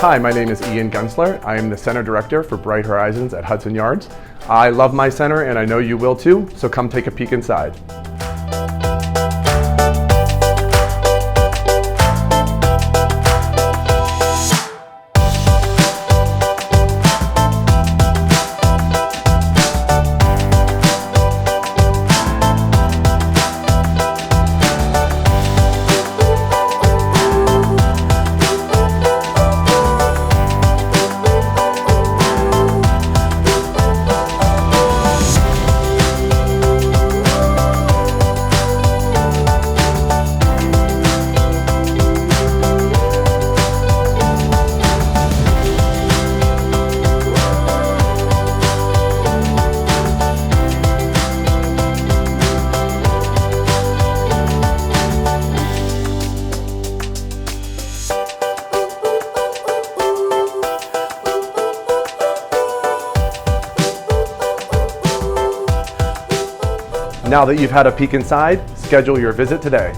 Hi, my name is Ian Gunsler. I am the Center Director for Bright Horizons at Hudson Yards. I love my center and I know you will too, so come take a peek inside. Now that you've had a peek inside, schedule your visit today.